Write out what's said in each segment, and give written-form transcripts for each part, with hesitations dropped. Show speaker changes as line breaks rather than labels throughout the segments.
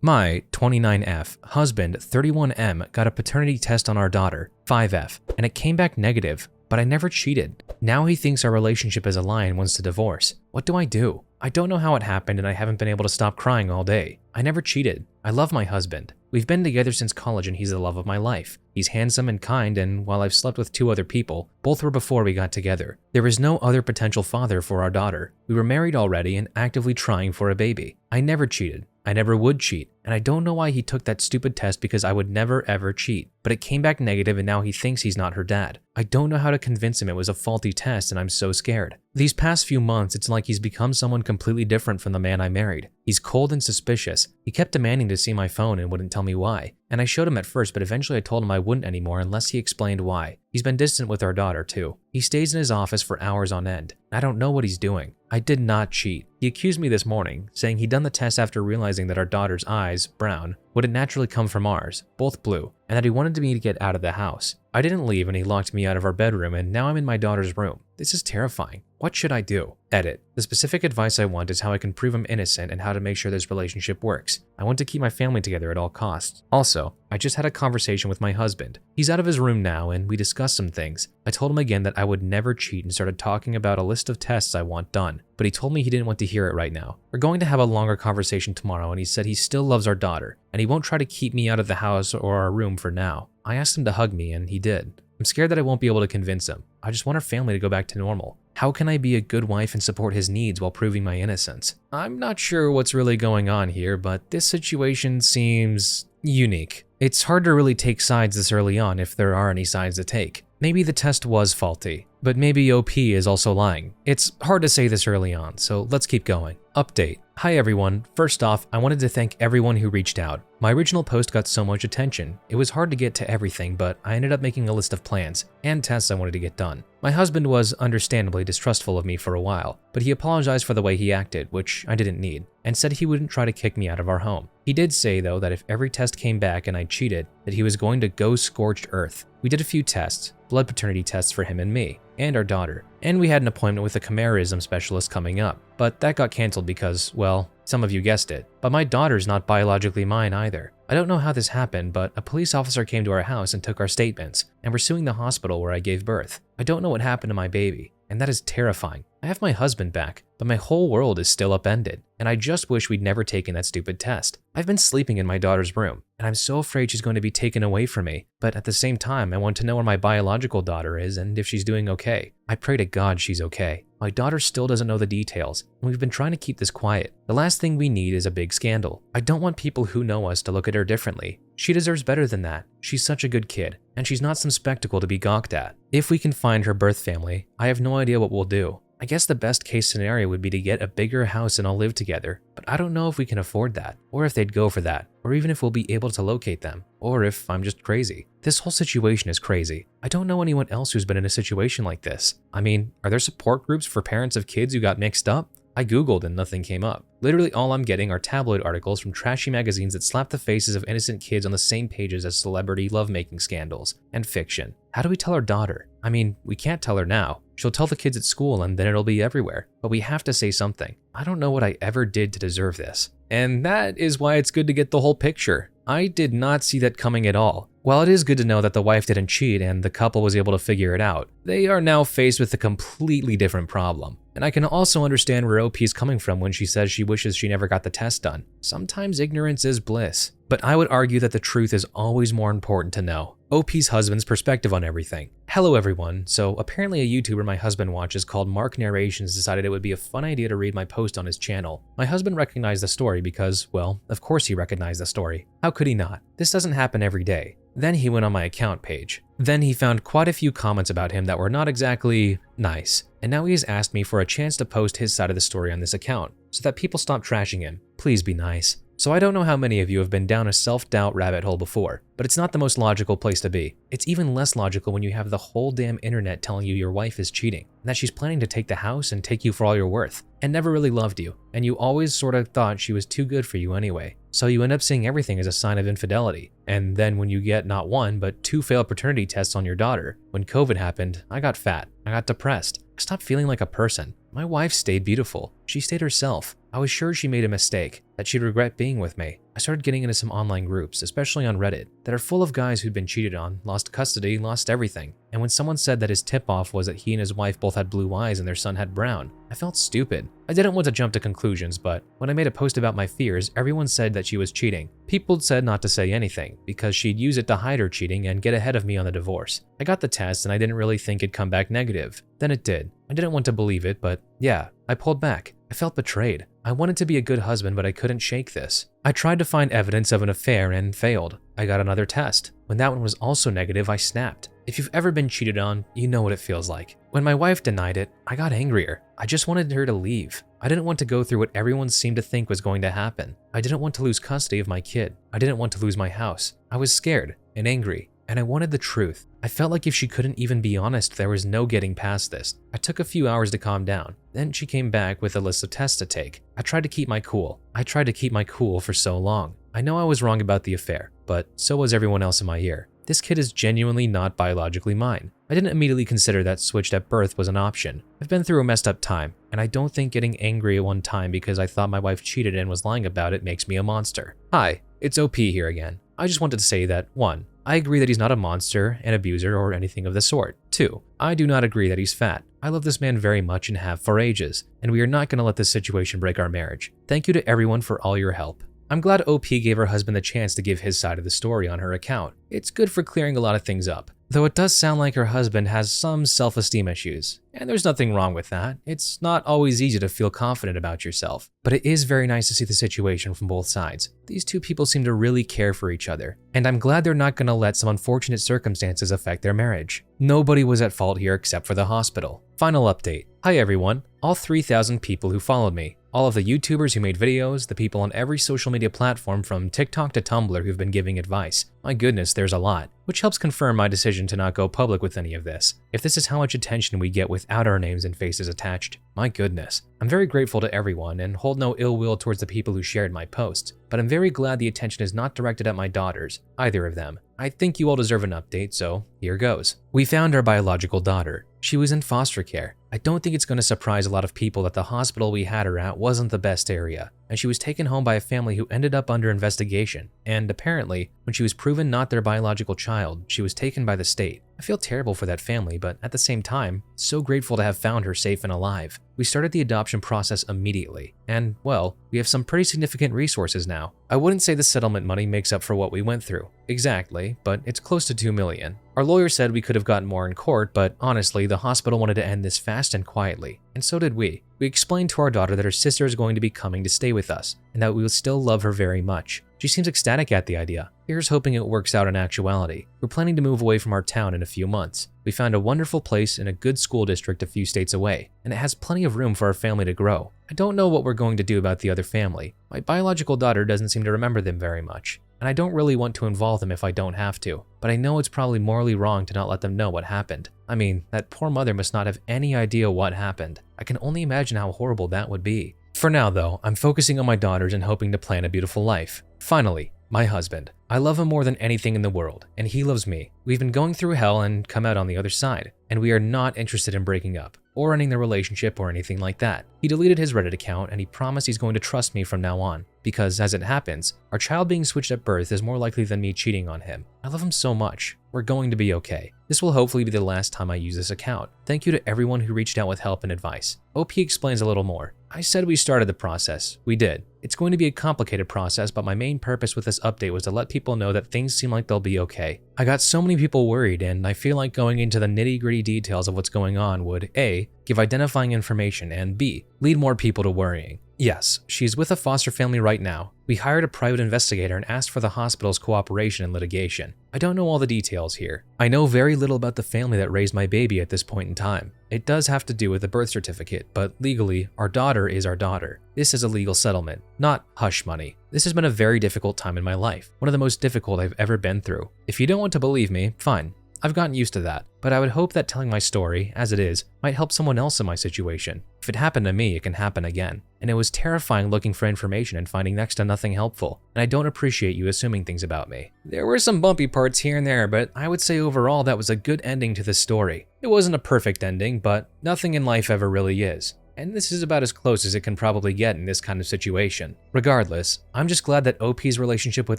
My 29F husband 31M got a paternity test on our daughter 5F and it came back negative, but I never cheated. Now he thinks our relationship is a lie and wants to divorce. What do I do? I don't know how it happened and I haven't been able to stop crying all day. I never cheated. I love my husband. We've been together since college and he's the love of my life. He's handsome and kind, and while I've slept with 2 other people, both were before we got together. There is no other potential father for our daughter. We were married already and actively trying for a baby. I never cheated. I never would cheat, and I don't know why he took that stupid test because I would never ever cheat. But it came back negative and now he thinks he's not her dad. I don't know how to convince him it was a faulty test and I'm so scared. These past few months, it's like he's become someone completely different from the man I married. He's cold and suspicious. He kept demanding to see my phone and wouldn't tell me why. And I showed him at first, but eventually I told him I wouldn't anymore unless he explained why. He's been distant with our daughter too. He stays in his office for hours on end. I don't know what he's doing. I did not cheat. He accused me this morning, saying he'd done the test after realizing that our daughter's eyes, brown, wouldn't naturally come from ours, both blue, and that he wanted me to get out of the house. I didn't leave and he locked me out of our bedroom, and now I'm in my daughter's room. This is terrifying. What should I do? Edit. The specific advice I want is how I can prove I'm innocent and how to make sure this relationship works. I want to keep my family together at all costs. Also, I just had a conversation with my husband. He's out of his room now and we discussed some things. I told him again that I would never cheat and started talking about a list of tests I want done, but he told me he didn't want to hear it right now. We're going to have a longer conversation tomorrow and he said he still loves our daughter and he won't try to keep me out of the house or our room for now. I asked him to hug me and he did. I'm scared that I won't be able to convince him. I just want our family to go back to normal. How can I be a good wife and support his needs while proving my innocence? I'm not sure what's really going on here, but this situation seems unique. It's hard to really take sides this early on if there are any sides to take. Maybe the test was faulty, but maybe OP is also lying. It's hard to say this early on, so let's keep going. Update. Hi everyone. First off, I wanted to thank everyone who reached out. My original post got so much attention. It was hard to get to everything, but I ended up making a list of plans and tests I wanted to get done. My husband was understandably distrustful of me for a while, but he apologized for the way he acted, which I didn't need, and said he wouldn't try to kick me out of our home. He did say, though, that if every test came back and I cheated, that he was going to go scorched earth. We did a few tests, blood paternity tests for him and me, and our daughter, and we had an appointment with a chimerism specialist coming up, but that got canceled because, well, some of you guessed it, but my daughter's not biologically mine either. I don't know how this happened, but a police officer came to our house and took our statements, and we're suing the hospital where I gave birth. I don't know what happened to my baby, and that is terrifying. I have my husband back, but my whole world is still upended, and I just wish we'd never taken that stupid test. I've been sleeping in my daughter's room, and I'm so afraid she's going to be taken away from me, but at the same time, I want to know where my biological daughter is and if she's doing okay. I pray to God she's okay. My daughter still doesn't know the details, and we've been trying to keep this quiet. The last thing we need is a big scandal. I don't want people who know us to look at her differently. She deserves better than that. She's such a good kid, and she's not some spectacle to be gawked at. If we can find her birth family, I have no idea what we'll do. I guess the best case scenario would be to get a bigger house and all live together, but I don't know if we can afford that, or if they'd go for that, or even if we'll be able to locate them, or if I'm just crazy. This whole situation is crazy. I don't know anyone else who's been in a situation like this. I mean, are there support groups for parents of kids who got mixed up? I googled and nothing came up. Literally all I'm getting are tabloid articles from trashy magazines that slap the faces of innocent kids on the same pages as celebrity lovemaking scandals and fiction. How do we tell our daughter? I mean, we can't tell her now. She'll tell the kids at school and then it'll be everywhere. But we have to say something. I don't know what I ever did to deserve this. And that is why it's good to get the whole picture. I did not see that coming at all. While it is good to know that the wife didn't cheat and the couple was able to figure it out, they are now faced with a completely different problem. And I can also understand where OP is coming from when she says she wishes she never got the test done. Sometimes ignorance is bliss. But I would argue that the truth is always more important to know. OP's husband's perspective on everything. Hello everyone. So apparently a YouTuber my husband watches called Mark Narrations decided it would be a fun idea to read my post on his channel. My husband recognized the story because, well, of course he recognized the story. How could he not? This doesn't happen every day. Then he went on my account page. Then he found quite a few comments about him that were not exactly nice. And now he has asked me for a chance to post his side of the story on this account so that people stop trashing him. Please be nice. So I don't know how many of you have been down a self-doubt rabbit hole before, but it's not the most logical place to be. It's even less logical when you have the whole damn internet telling you your wife is cheating, and that she's planning to take the house and take you for all you're worth, and never really loved you, and you always sort of thought she was too good for you anyway. So you end up seeing everything as a sign of infidelity. And then when you get not one, but 2 failed paternity tests on your daughter, when COVID happened, I got fat, I got depressed, I stopped feeling like a person. My wife stayed beautiful. She stayed herself. I was sure she made a mistake, that she'd regret being with me. I started getting into some online groups, especially on Reddit, that are full of guys who'd been cheated on, lost custody, lost everything. And when someone said that his tip-off was that he and his wife both had blue eyes and their son had brown, I felt stupid. I didn't want to jump to conclusions, but when I made a post about my fears, everyone said that she was cheating. People said not to say anything, because she'd use it to hide her cheating and get ahead of me on the divorce. I got the test and I didn't really think it'd come back negative. Then it did. I didn't want to believe it, but yeah, I pulled back. I felt betrayed. I wanted to be a good husband, but I couldn't shake this. I tried to find evidence of an affair and failed. I got another test. When that one was also negative, I snapped. If you've ever been cheated on, you know what it feels like. When my wife denied it, I got angrier. I just wanted her to leave. I didn't want to go through what everyone seemed to think was going to happen. I didn't want to lose custody of my kid. I didn't want to lose my house. I was scared and angry, and I wanted the truth. I felt like if she couldn't even be honest, there was no getting past this. I took a few hours to calm down. Then she came back with a list of tests to take. I tried to keep my cool. I tried to keep my cool for so long. I know I was wrong about the affair, but so was everyone else in my ear. This kid is genuinely not biologically mine. I didn't immediately consider that switched at birth was an option. I've been through a messed up time, and I don't think getting angry at one time because I thought my wife cheated and was lying about it makes me a monster. Hi, it's OP here again. I just wanted to say that 1. I agree that he's not a monster, an abuser, or anything of the sort. 2. I do not agree that he's fat. I love this man very much and have for ages, and we are not going to let this situation break our marriage. Thank you to everyone for all your help. I'm glad OP gave her husband the chance to give his side of the story on her account. It's good for clearing a lot of things up. Though it does sound like her husband has some self-esteem issues. And there's nothing wrong with that. It's not always easy to feel confident about yourself. But it is very nice to see the situation from both sides. These two people seem to really care for each other. And I'm glad they're not going to let some unfortunate circumstances affect their marriage. Nobody was at fault here except for the hospital. Final update. Hi everyone. All 3,000 people who followed me. All of the YouTubers who made videos, the people on every social media platform from TikTok to Tumblr who've been giving advice. My goodness, there's a lot, which helps confirm my decision to not go public with any of this. If this is how much attention we get without our names and faces attached, my goodness. I'm very grateful to everyone and hold no ill will towards the people who shared my posts, but I'm very glad the attention is not directed at my daughters, either of them. I think you all deserve an update, so here goes. We found our biological daughter. She was in foster care. I don't think it's going to surprise a lot of people that the hospital we had her at wasn't the best area, and she was taken home by a family who ended up under investigation, and apparently, when she was proven not their biological child, she was taken by the state. I feel terrible for that family, but at the same time, so grateful to have found her safe and alive. We started the adoption process immediately, and, well, we have some pretty significant resources now. I wouldn't say the settlement money makes up for what we went through, exactly, but it's close to $2 million. Our lawyer said we could have gotten more in court, but honestly, the hospital wanted to end this fast and quietly, and so did we. We explained to our daughter that her sister is going to be coming to stay with us, and that we will still love her very much. She seems ecstatic at the idea. Here's hoping it works out in actuality. We're planning to move away from our town in a few months. We found a wonderful place in a good school district a few states away, and it has plenty of room for our family to grow. I don't know what we're going to do about the other family. My biological daughter doesn't seem to remember them very much, and I don't really want to involve them if I don't have to, but I know it's probably morally wrong to not let them know what happened. I mean, that poor mother must not have any idea what happened. I can only imagine how horrible that would be. For now though, I'm focusing on my daughters and hoping to plan a beautiful life. Finally, my husband. I love him more than anything in the world, and he loves me. We've been going through hell and come out on the other side, and we are not interested in breaking up, or ending the relationship or anything like that. He deleted his Reddit account and he promised he's going to trust me from now on, because as it happens, our child being switched at birth is more likely than me cheating on him. I love him so much. We're going to be okay. This will hopefully be the last time I use this account. Thank you to everyone who reached out with help and advice. OP explains a little more. I said we started the process. We did. It's going to be a complicated process, but my main purpose with this update was to let people know that things seem like they'll be okay. I got so many people worried, and I feel like going into the nitty-gritty details of what's going on would A, give identifying information, and B, lead more people to worrying. Yes, she's with a foster family right now. We hired a private investigator and asked for the hospital's cooperation in litigation. I don't know all the details here. I know very little about the family that raised my baby at this point in time. It does have to do with the birth certificate, but legally, our daughter is our daughter. This is a legal settlement, not hush money. This has been a very difficult time in my life, one of the most difficult I've ever been through. If you don't want to believe me, fine. I've gotten used to that, but I would hope that telling my story, as it is, might help someone else in my situation. If it happened to me, it can happen again. And it was terrifying looking for information and finding next to nothing helpful, and I don't appreciate you assuming things about me. There were some bumpy parts here and there, but I would say overall that was a good ending to this story. It wasn't a perfect ending, but nothing in life ever really is. and this is about as close as it can probably get in this kind of situation. Regardless, I'm just glad that OP's relationship with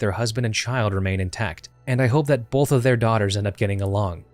her husband and child remain intact, and I hope that both of their daughters end up getting along.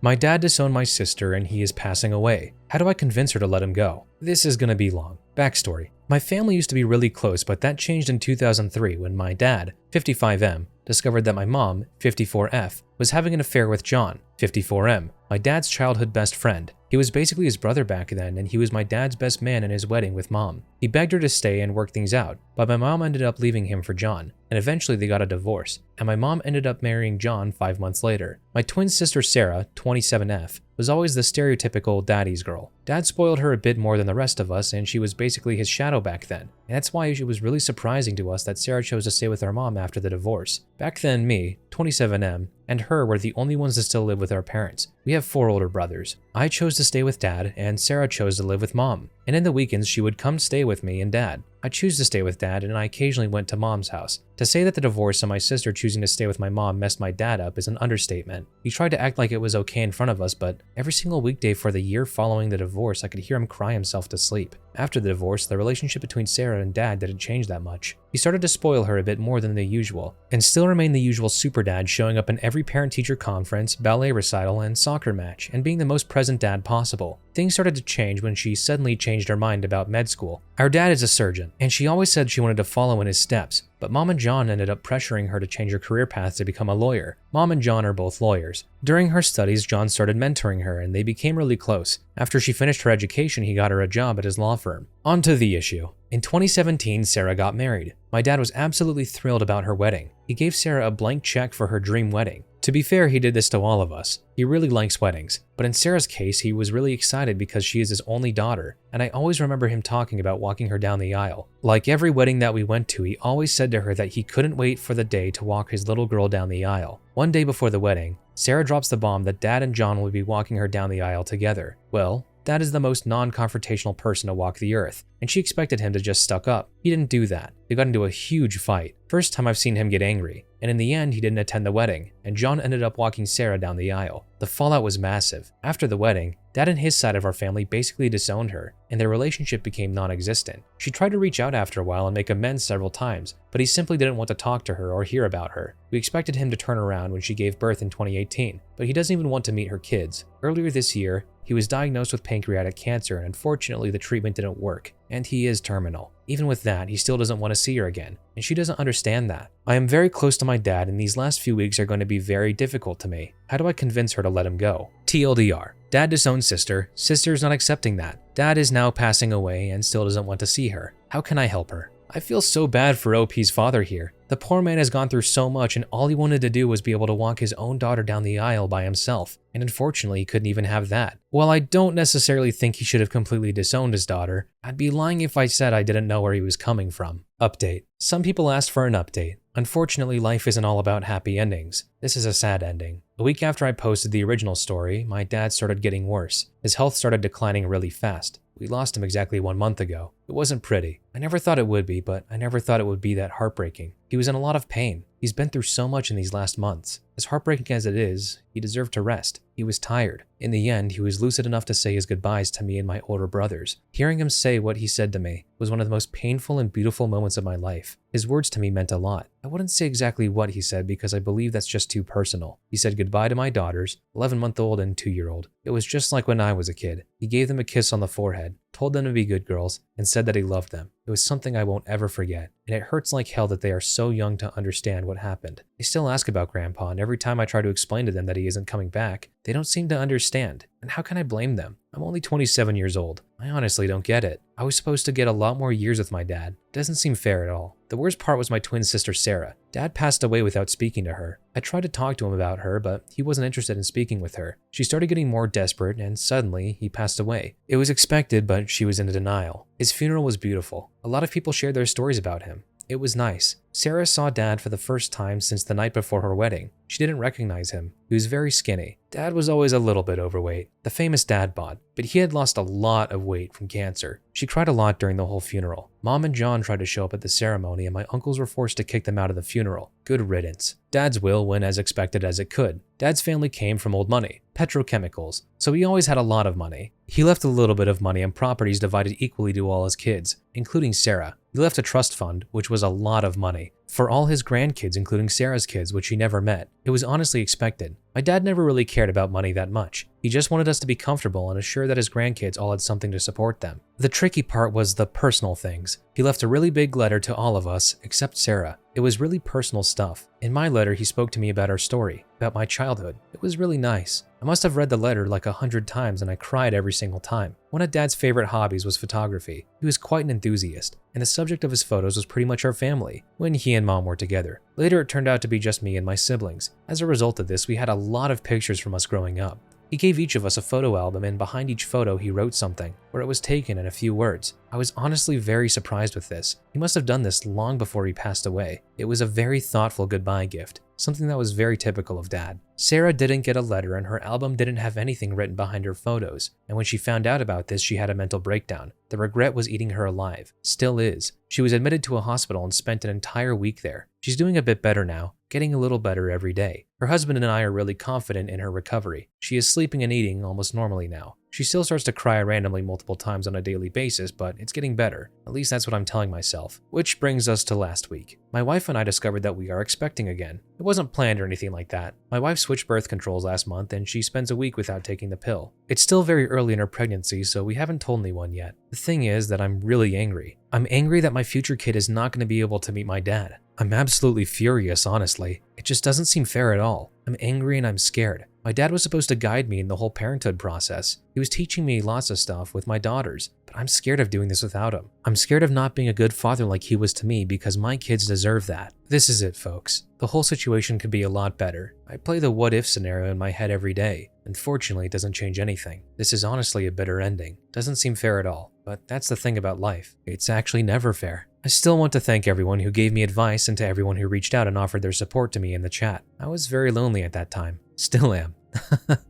My dad disowned my sister and he is passing away. How do I convince her to let him go? This is gonna be long. Backstory. My family used to be really close, but that changed in 2003 when my dad, 55M, discovered that my mom, 54F, was having an affair with John, 54M, my dad's childhood best friend. He was basically his brother back then, and he was my dad's best man in his wedding with mom. He begged her to stay and work things out, but my mom ended up leaving him for John, and eventually they got a divorce, and my mom ended up marrying John 5 months later. My twin sister Sarah, 27F, was always the stereotypical daddy's girl. Dad spoiled her a bit more than the rest of us, and she was basically his shadow back then. And that's why it was really surprising to us that Sarah chose to stay with our mom after the divorce. Back then, me, 27M, and her were the only ones to still live with our parents. We have 4 older brothers. I chose to stay with Dad, and Sarah chose to live with Mom. And in the weekends, she would come stay with me and Dad. I choose to stay with Dad, and I occasionally went to Mom's house. To say that the divorce and my sister choosing to stay with my mom messed my dad up is an understatement. He tried to act like it was okay in front of us, but every single weekday for the year following the divorce, I could hear him cry himself to sleep. After the divorce, the relationship between Sarah and Dad didn't change that much. He started to spoil her a bit more than the usual, and still remained the usual super dad, showing up in every parent-teacher conference, ballet recital, and soccer match, and being the most present dad possible. Things started to change when she suddenly changed her mind about med school. Our dad is a surgeon, and she always said she wanted to follow in his steps, but Mom and John ended up pressuring her to change her career path to become a lawyer. Mom and John are both lawyers. During her studies, John started mentoring her, and they became really close. After she finished her education, he got her a job at his law firm. On to the issue. In 2017, Sarah got married. My dad was absolutely thrilled about her wedding. He gave Sarah a blank check for her dream wedding. To be fair, he did this to all of us. He really likes weddings. But in Sarah's case, he was really excited because she is his only daughter, and I always remember him talking about walking her down the aisle. Like every wedding that we went to, he always said to her that he couldn't wait for the day to walk his little girl down the aisle. One day before the wedding, Sarah drops the bomb that Dad and John would be walking her down the aisle together. Well, Dad is the most non-confrontational person to walk the earth, and she expected him to just suck up. He didn't do that. They got into a huge fight. First time I've seen him get angry, and in the end he didn't attend the wedding, and John ended up walking Sarah down the aisle. The fallout was massive. After the wedding, Dad and his side of our family basically disowned her, and their relationship became non-existent. She tried to reach out after a while and make amends several times, but he simply didn't want to talk to her or hear about her. We expected him to turn around when she gave birth in 2018, but he doesn't even want to meet her kids. Earlier this year, he was diagnosed with pancreatic cancer, and unfortunately the treatment didn't work, and he is terminal. Even with that, he still doesn't want to see her again, and she doesn't understand that. I am very close to my dad, and these last few weeks are going to be very difficult to me. How do I convince her to let him go? TLDR. Dad disowned sister. Sister's not accepting that. Dad is now passing away and still doesn't want to see her. How can I help her? I feel so bad for OP's father here. The poor man has gone through so much, and all he wanted to do was be able to walk his own daughter down the aisle by himself, and unfortunately he couldn't even have that. While I don't necessarily think he should have completely disowned his daughter, I'd be lying if I said I didn't know where he was coming from. Update. Some people asked for an update. Unfortunately, life isn't all about happy endings. This is a sad ending. A week after I posted the original story, my dad started getting worse. His health started declining really fast. We lost him exactly 1 month ago. It wasn't pretty. I never thought it would be, but I never thought it would be that heartbreaking. He was in a lot of pain. He's been through so much in these last months. As heartbreaking as it is, he deserved to rest. He was tired. In the end, he was lucid enough to say his goodbyes to me and my older brothers. Hearing him say what he said to me was one of the most painful and beautiful moments of my life. His words to me meant a lot. I wouldn't say exactly what he said because I believe that's just too personal. He said goodbye to my daughters, 11-month-old and 2-year-old. It was just like when I was a kid. He gave them a kiss on the forehead, told them to be good girls, and said that he loved them. It was something I won't ever forget, and it hurts like hell that they are so young to understand what happened. They still ask about Grandpa, and every time I try to explain to them that he isn't coming back, they don't seem to understand. And how can I blame them? I'm only 27 years old. I honestly don't get it. I was supposed to get a lot more years with my dad. It doesn't seem fair at all. The worst part was my twin sister Sarah. Dad passed away without speaking to her. I tried to talk to him about her, but he wasn't interested in speaking with her. She started getting more desperate, and suddenly he passed away. It was expected, but she was in denial. His funeral was beautiful. A lot of people shared their stories about him. It was nice. Sarah saw Dad for the first time since the night before her wedding. She didn't recognize him. He was very skinny. Dad was always a little bit overweight, the famous dad bod, but he had lost a lot of weight from cancer. She cried a lot during the whole funeral. Mom and John tried to show up at the ceremony and my uncles were forced to kick them out of the funeral. Good riddance. Dad's will went as expected as it could. Dad's family came from old money, petrochemicals, so he always had a lot of money. He left a little bit of money and properties divided equally to all his kids, including Sarah. He left a trust fund, which was a lot of money, for all his grandkids, including Sarah's kids, which he never met. It was honestly expected. My dad never really cared about money that much. He just wanted us to be comfortable and assure that his grandkids all had something to support them. The tricky part was the personal things. He left a really big letter to all of us, except Sarah. It was really personal stuff. In my letter, he spoke to me about our story, about my childhood. It was really nice. I must have read the letter like 100 times and I cried every single time. One of Dad's favorite hobbies was photography. He was quite an enthusiast, and the subject of his photos was pretty much our family, when he and Mom were together. Later, it turned out to be just me and my siblings. As a result of this, we had a lot of pictures from us growing up. He gave each of us a photo album, and behind each photo he wrote something, where it was taken in a few words. I was honestly very surprised with this. He must have done this long before he passed away. It was a very thoughtful goodbye gift, something that was very typical of Dad. Sarah didn't get a letter and her album didn't have anything written behind her photos, and when she found out about this, she had a mental breakdown. The regret was eating her alive. Still is. She was admitted to a hospital and spent an entire week there. She's doing a bit better now, getting a little better every day. Her husband and I are really confident in her recovery. She is sleeping and eating almost normally now. She still starts to cry randomly multiple times on a daily basis, but it's getting better. At least that's what I'm telling myself. Which brings us to last week. My wife and I discovered that we are expecting again. It wasn't planned or anything like that. My wife switched birth controls last month and she spends a week without taking the pill. It's still very early in her pregnancy, so we haven't told anyone yet. The thing is that I'm really angry. I'm angry that my future kid is not going to be able to meet my dad. I'm absolutely furious, honestly. It just doesn't seem fair at all. I'm angry and I'm scared. My dad was supposed to guide me in the whole parenthood process. He was teaching me lots of stuff with my daughters, but I'm scared of doing this without him. I'm scared of not being a good father like he was to me because my kids deserve that. This is it, folks. The whole situation could be a lot better. I play the what if scenario in my head every day. Unfortunately, it doesn't change anything. This is honestly a bitter ending. Doesn't seem fair at all, but that's the thing about life. It's actually never fair. I still want to thank everyone who gave me advice and to everyone who reached out and offered their support to me in the chat. I was very lonely at that time. Still am.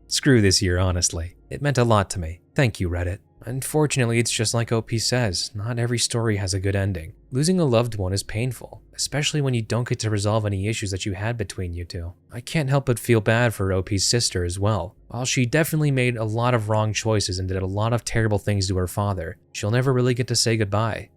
Screw this year, honestly. It meant a lot to me. Thank you, Reddit. Unfortunately, it's just like OP says, not every story has a good ending. Losing a loved one is painful, especially when you don't get to resolve any issues that you had between you two. I can't help but feel bad for OP's sister as well. While she definitely made a lot of wrong choices and did a lot of terrible things to her father, she'll never really get to say goodbye.